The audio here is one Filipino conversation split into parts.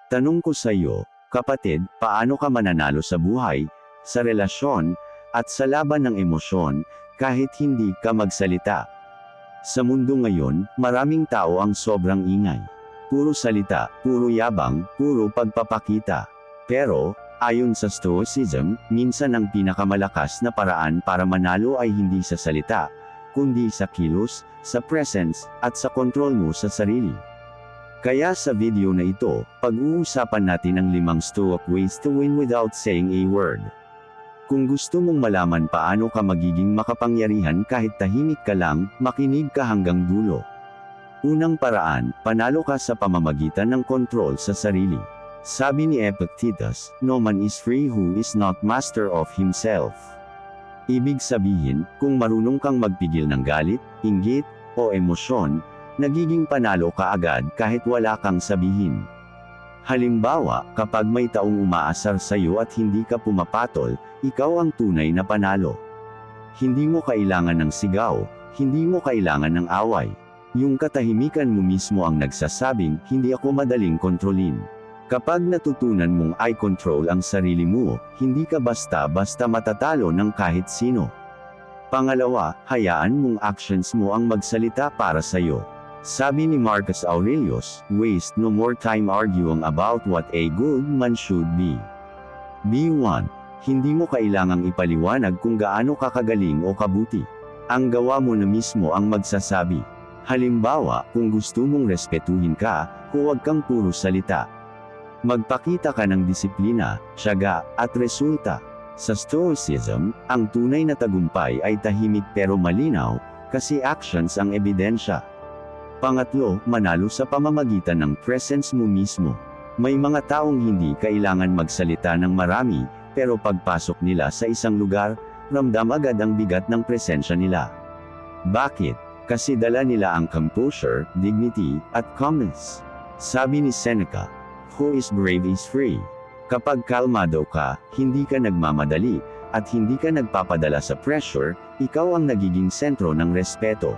Tanong ko sa iyo, kapatid, paano ka mananalo sa buhay, sa relasyon, at sa laban ng emosyon, kahit hindi ka magsalita? Sa mundo ngayon, maraming tao ang sobrang ingay. Puro salita, puro yabang, puro pagpapakita. Pero, ayon sa Stoicism, minsan ang pinakamalakas na paraan para manalo ay hindi sa salita, kundi sa kilos, sa presence, at sa kontrol mo sa sarili. Kaya sa video na ito, pag-uusapan natin ang 5 Stoic ways to win without saying a word. Kung gusto mong malaman paano ka magiging makapangyarihan kahit tahimik ka lang, makinig ka hanggang dulo. Unang paraan, panalo ka sa pamamagitan ng kontrol sa sarili. Sabi ni Epictetus, "No man is free who is not master of himself." Ibig sabihin, kung marunong kang magpigil ng galit, inggit, o emosyon, nagiging panalo ka agad kahit wala kang sabihin. Halimbawa, kapag may taong umaasar sa iyo at hindi ka pumapatol, ikaw ang tunay na panalo. Hindi mo kailangan ng sigaw, hindi mo kailangan ng away. Yung katahimikan mo mismo ang nagsasabing, "Hindi ako madaling kontrolin." Kapag natutunan mong i-control ang sarili mo, hindi ka basta-basta matatalo ng kahit sino. Pangalawa, hayaan mong actions mo ang magsalita para sa iyo. Sabi ni Marcus Aurelius, "Waste no more time arguing about what a good man should be. Be one." Hindi mo kailangang ipaliwanag kung gaano ka kagaling o kabuti. Ang gawa mo na mismo ang magsasabi. Halimbawa, kung gusto mong respetuhin ka, huwag kang puro salita. Magpakita ka ng disiplina, tiyaga, at resulta. Sa Stoicism, ang tunay na tagumpay ay tahimik pero malinaw, kasi actions ang ebidensya. Pangatlo, manalo sa pamamagitan ng presence mo mismo. May mga taong hindi kailangan magsalita ng marami, pero pagpasok nila sa isang lugar, ramdam agad ang bigat ng presensya nila. Bakit? Kasi dala nila ang composure, dignity, at calmness. Sabi ni Seneca, "Who is brave is free." Kapag kalmado ka, hindi ka nagmamadali, at hindi ka nagpapadala sa pressure, ikaw ang nagiging sentro ng respeto.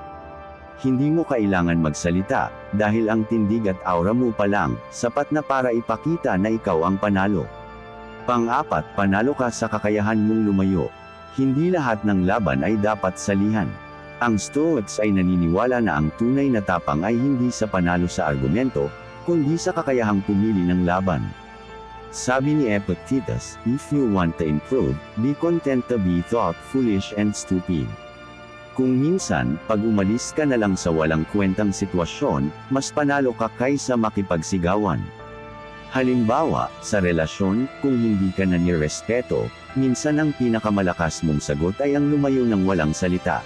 Hindi mo kailangan magsalita, dahil ang tindig at aura mo pa lang, sapat na para ipakita na ikaw ang panalo. Pang-apat, panalo ka sa kakayahan mong lumayo. Hindi lahat ng laban ay dapat salihan. Ang Stoics ay naniniwala na ang tunay na tapang ay hindi sa panalo sa argumento, kundi sa kakayahang pumili ng laban. Sabi ni Epictetus, "If you want to improve, be content to be thought foolish and stupid." Kung minsan, pag umalis ka na lang sa walang kwentang sitwasyon, mas panalo ka kaysa makipagsigawan. Halimbawa, sa relasyon, kung hindi ka na nirespeto, minsan ang pinakamalakas mong sagot ay ang lumayo ng walang salita.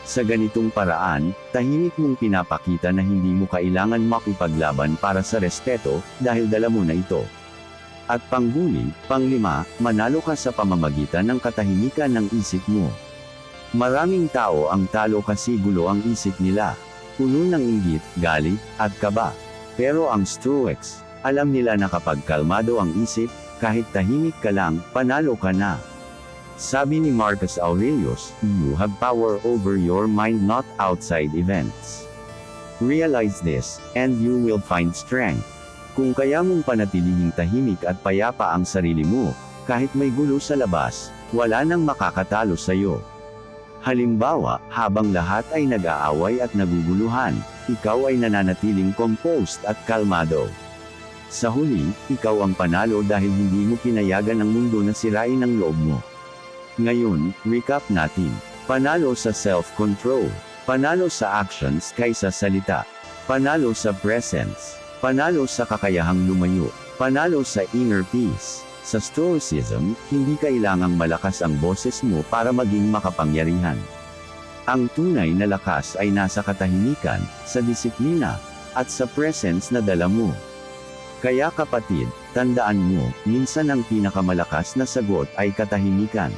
Sa ganitong paraan, tahimik mong pinapakita na hindi mo kailangan makipaglaban para sa respeto, dahil dala mo na ito. At panghuli, panglima, manalo ka sa pamamagitan ng katahimikan ng isip mo. Maraming tao ang talo kasi gulo ang isip nila. Puno ng inggit, galit, at kaba. Pero ang Stoics, alam nila na kapag kalmado ang isip, kahit tahimik ka lang, panalo ka na. Sabi ni Marcus Aurelius, "You have power over your mind, not outside events. Realize this, and you will find strength." Kung kaya mong panatilihing tahimik at payapa ang sarili mo, kahit may gulo sa labas, wala nang makakatalo sa iyo. Halimbawa, habang lahat ay nag-aaway at naguguluhan, ikaw ay nananatiling composed at kalmado. Sa huli, ikaw ang panalo dahil hindi mo pinayagan ang mundo na sirain ang loob mo. Ngayon, recap natin. Panalo sa self-control. Panalo sa actions kaysa salita. Panalo sa presence. Panalo sa kakayahang lumayo. Panalo sa inner peace. Sa Stoicism, hindi kailangang malakas ang boses mo para maging makapangyarihan. Ang tunay na lakas ay nasa katahimikan, sa disiplina, at sa presence na dala mo. Kaya kapatid, tandaan mo, minsan ang pinakamalakas na sagot ay katahimikan.